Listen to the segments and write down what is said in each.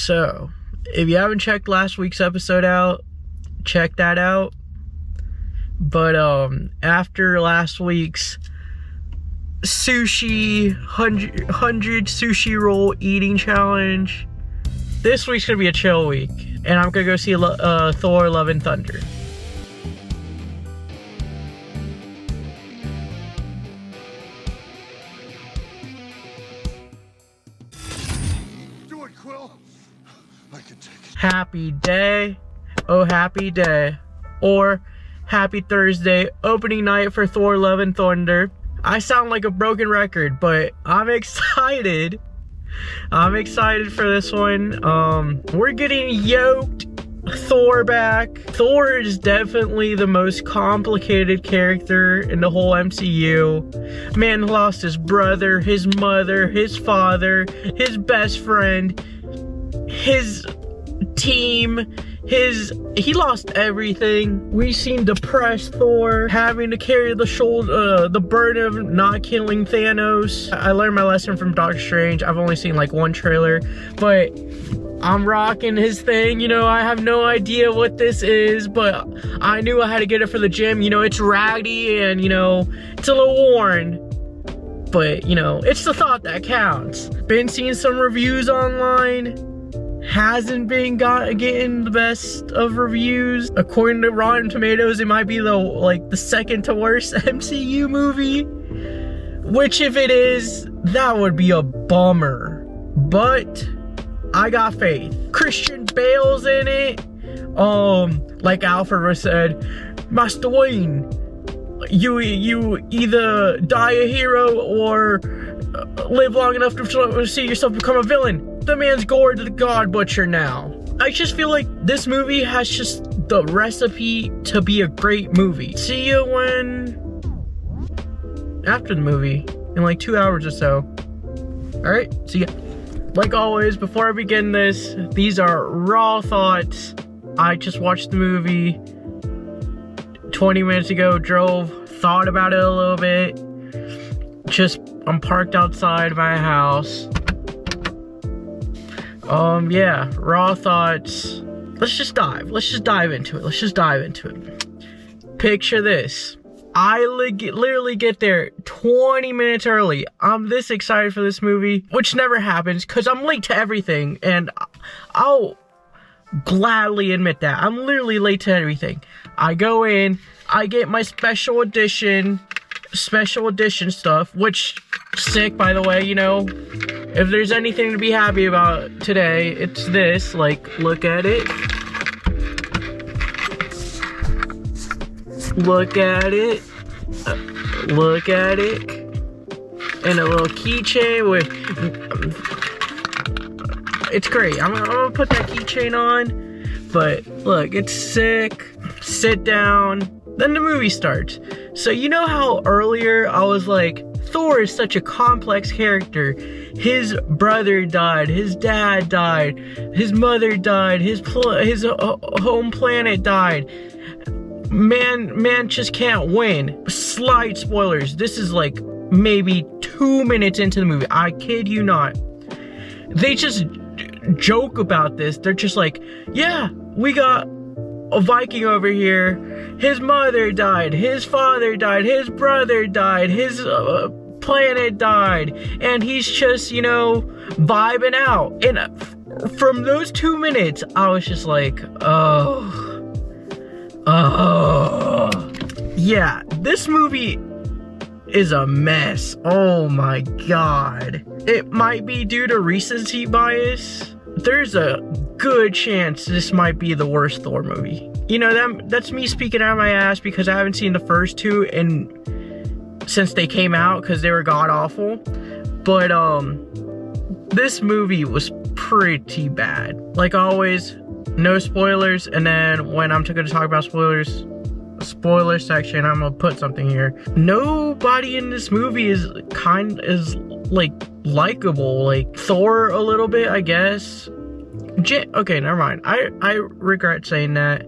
So, if you haven't checked last week's episode out, check that out. But after last week's sushi 100 sushi roll eating challenge, this week's gonna be a chill week, and I'm gonna go see Thor Love and Thunder. Do it, Quill. I can take it. Happy day, oh happy day, or happy Thursday, opening night for Thor Love and Thunder. I sound like a broken record, but I'm excited. I'm excited for this one. We're getting yoked Thor back. Thor is definitely the most complicated character in the whole MCU. Man lost his brother, his mother, his father, his best friend, his team, he lost everything. We've seen depressed Thor having to carry the burden of not killing Thanos. I learned my lesson from Doctor Strange. I've only seen like one trailer, but I'm rocking his thing. You know, I have no idea what this is, but I knew I had to get it for the gym. You know, it's raggedy and, you know, it's a little worn, but, you know, it's the thought that counts. Been seeing some reviews online. Hasn't been getting the best of reviews. According to Rotten Tomatoes, it might be the second to worst MCU movie. Which, if it is, that would be a bummer. But I got faith. Christian Bale's in it. Like Alfred said, Master Wayne, you either die a hero or live long enough to see yourself become a villain. The man's Gore the God Butcher now. I just feel like this movie has just the recipe to be a great movie. See you after the movie in like 2 hours or so. Alright, see ya. Like always, before I begin this, these are raw thoughts. I just watched the movie 20 minutes ago, thought about it a little bit. I'm parked outside my house. Yeah, raw thoughts. Let's just dive into it. Picture this. I literally get there 20 minutes early. I'm this excited for this movie, which never happens because I'm late to everything, and I'll gladly admit that. I'm literally late to everything. I go in, I get my special edition stuff, which sick, by the way. You know, if there's anything to be happy about today, it's this. Like, look at it. Look at it. Look at it. And a little keychain with... It's great. I'm gonna put that keychain on. But look, it's sick. Sit down. Then the movie starts. So you know how earlier I was like, Thor is such a complex character. His brother died, his dad died, his mother died, his home planet died. Man just can't win. Slight spoilers. This is like maybe 2 minutes into the movie. I kid you not. They just joke about this. They're just like, yeah, we got a Viking over here. His mother died, his father died, his brother died, his planet died, and he's just, you know, vibing out. And from those 2 minutes, I was just like, yeah, this movie is a mess. Oh my god. It might be due to recency bias. There's a good chance this might be the worst Thor movie. You know, that's me speaking out of my ass because I haven't seen the first two since they came out because they were god-awful. But, this movie was pretty bad. Like always, no spoilers, and then when I'm going to talk about spoiler section, I'm gonna put something here. Nobody in this movie is like likable. Like Thor a little bit, I guess. Okay, never mind. I regret saying that.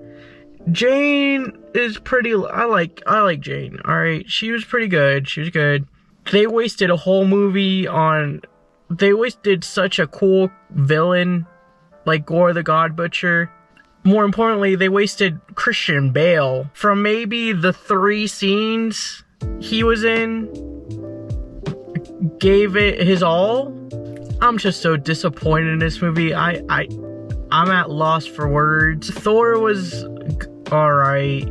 Jane is pretty. I like Jane. All right, she was pretty good. She was good. They wasted a whole movie on. They wasted such a cool villain like Gore the God Butcher. More importantly, they wasted Christian Bale. From maybe the 3 scenes he was in, gave it his all. I'm just so disappointed in this movie. I'm at loss for words. Thor was alright.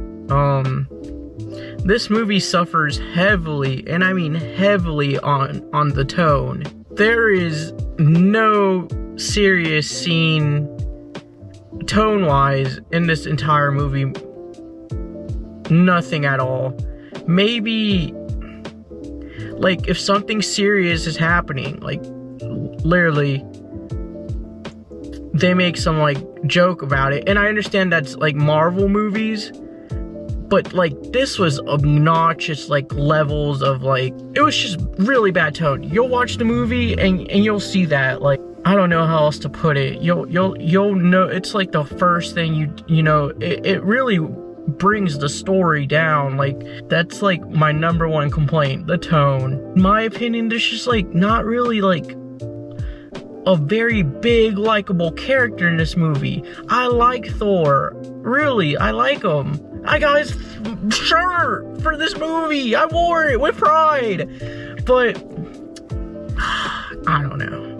This movie suffers heavily, and I mean heavily, on the tone. There is no serious scene tone-wise in this entire movie. Nothing at all. Maybe like if something serious is happening, like literally they make some like joke about it, and I understand that's like Marvel movies, but like this was obnoxious, like levels of like, it was just really bad tone. You'll watch the movie and you'll see that. Like, I don't know how else to put it. You'll know. It's like the first thing you know. It really brings the story down. Like, that's like my number one complaint, the tone. In my opinion, there's just like not really like a very big likable character in this movie. I like Thor, really, I like him. I got his shirt for this movie. I wore it with pride. But I don't know.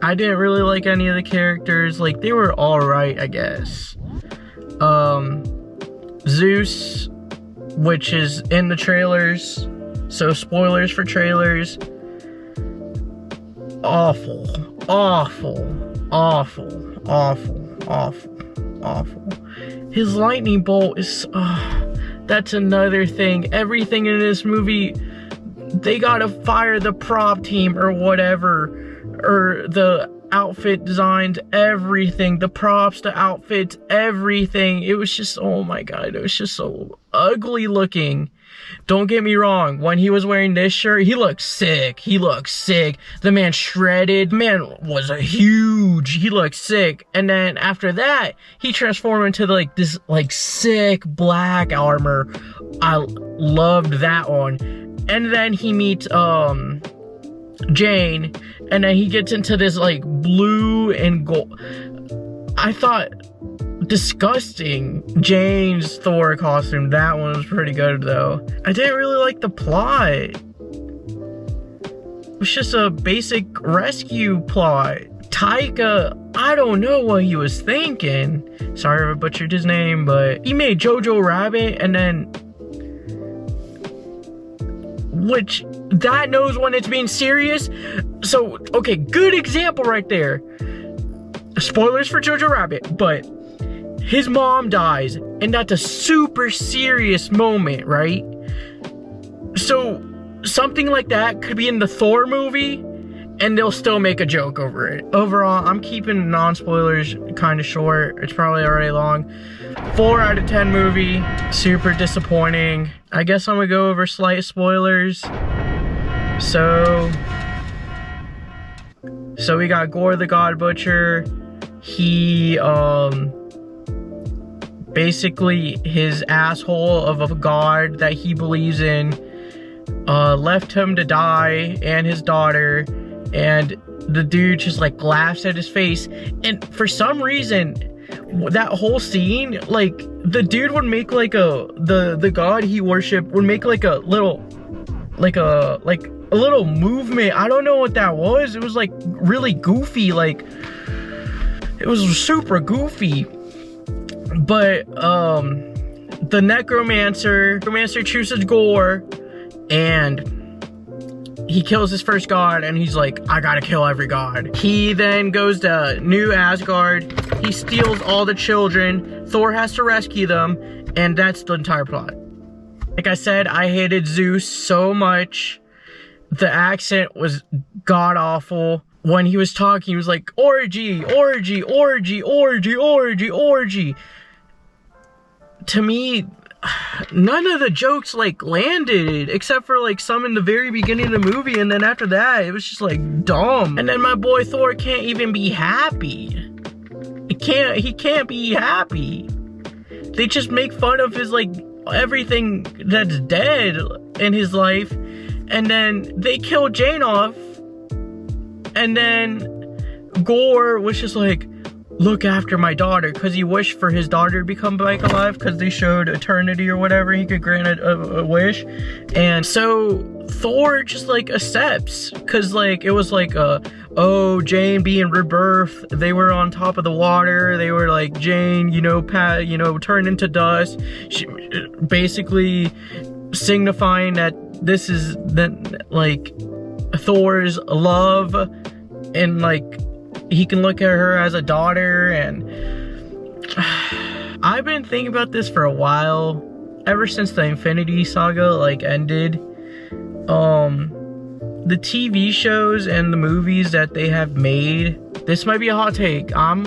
I didn't really like any of the characters. Like, they were alright, I guess. Zeus, which is in the trailers, so spoilers for trailers. Awful. His lightning bolt is, that's another thing. Everything in this movie, they gotta fire the prop team or whatever, or the outfit designs, everything, the props, the outfits, everything. It was just, oh my god, it was just so ugly looking. Don't get me wrong, when he was wearing this shirt, he looked sick. The man shredded. The man was huge. He looked sick. And then after that, he transformed into like this like sick black armor. I loved that one. And then he meets Jane, and then he gets into this like blue and gold. I thought, disgusting. Jane's Thor costume, that one was pretty good though. I didn't really like the plot. It was just a basic rescue plot. Taika, I don't know what he was thinking. Sorry if I butchered his name, but he made Jojo Rabbit, and then, which that knows when it's being serious. So, okay, good example right there. Spoilers for Jojo Rabbit, but his mom dies, and that's a super serious moment, right? So something like that could be in the Thor movie, and they'll still make a joke over it. Overall, I'm keeping non-spoilers kind of short. It's probably already long. 4 out of 10 movie. Super disappointing. I guess I'm gonna go over slight spoilers. So we got Gore the God Butcher. He, basically his asshole of a god that he believes in, left him to die, and his daughter, and the dude just like laughs at his face. And for some reason, that whole scene, like the dude would make like the god he worshiped would make like a little movement. I don't know what that was. It was like really goofy, like it was super goofy. But the necromancer chooses Gore, and he kills his first god, and he's like, I gotta kill every god. He then goes to New Asgard. He steals all the children. Thor has to rescue them, and that's the entire plot. Like I said, I hated Zeus so much. The accent was god awful. When he was talking, he was like, orgy. To me, none of the jokes like landed, except for like some in the very beginning of the movie, and then after that it was just like dumb. And then my boy Thor can't even be happy. He can't be happy. They just make fun of his like everything that's dead in his life, and then they kill Jane off, and then Gore was just like, look after my daughter, because he wished for his daughter to become back alive, because they showed eternity or whatever, he could grant a wish. And so Thor just like accepts, because like it was like oh, Jane being rebirthed, they were on top of the water, they were like, Jane, you know, turned into dust. She basically signifying that this is like Thor's love, and like he can look at her as a daughter. And I've been thinking about this for a while, ever since the Infinity Saga like ended. The TV shows and the movies that they have made, this might be a hot take, I'm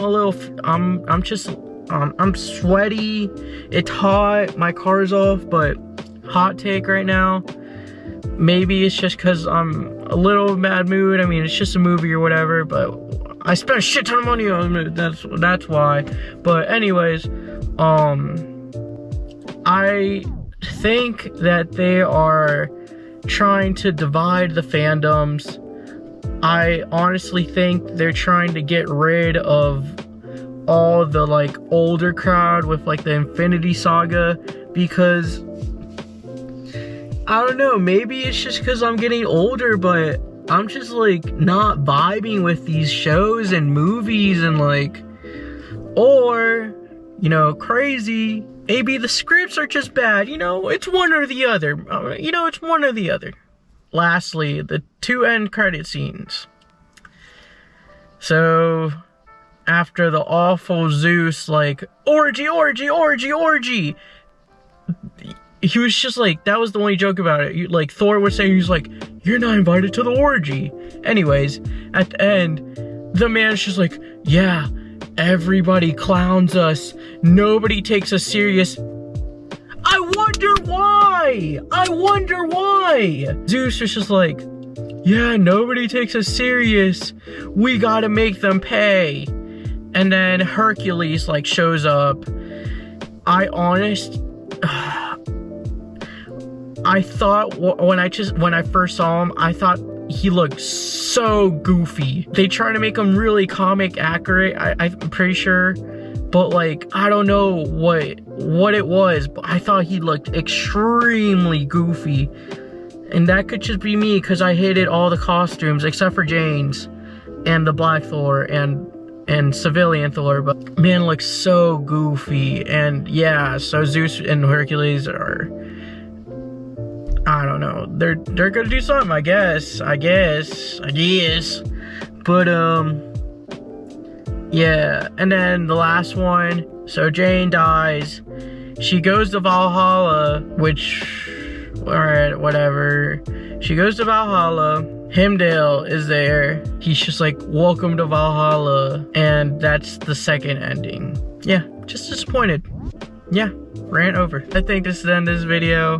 sweaty, it's hot, my car's off, but hot take right now, maybe it's just because I'm a little bad mood. I mean, it's just a movie or whatever, but I spent a shit ton of money on it, that's why. But anyways, I think that they are trying to divide the fandoms. I honestly think they're trying to get rid of all the like older crowd with like the Infinity Saga, because I don't know, maybe it's just because I'm getting older, but I'm just like not vibing with these shows and movies, and like, or, you know, crazy, maybe the scripts are just bad, you know, it's one or the other, it's one or the other. Lastly, the 2 end credit scenes. So after the awful Zeus like orgy, he was just like, that was the only joke about it. Like Thor was saying, he's like, you're not invited to the orgy. Anyways, at the end, the man's just like, yeah, everybody clowns us, nobody takes us serious. I wonder why. Zeus was just like, yeah, nobody takes us serious, we gotta make them pay. And then Hercules like shows up. I thought when I first saw him, I thought he looked so goofy. They try to make him really comic accurate, I'm pretty sure, but like, I don't know what it was, but I thought he looked extremely goofy. And that could just be me, because I hated all the costumes except for Jane's and the Black Thor and civilian Thor, but man looks so goofy. And yeah, so Zeus and Hercules are, I don't know, they're gonna do something, I guess. But yeah, and then the last one, so Jane dies, she goes to Valhalla, which, alright, whatever, she goes to Valhalla, Heimdall is there, he's just like, welcome to Valhalla, and that's the second ending. Yeah, just disappointed. Yeah, rant over. I think this is the end of this video.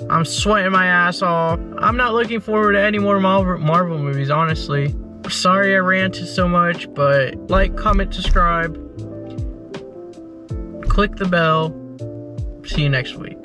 I'm sweating my ass off. I'm not looking forward to any more Marvel movies, honestly. Sorry I ranted so much, but like, comment, subscribe, click the bell. See you next week.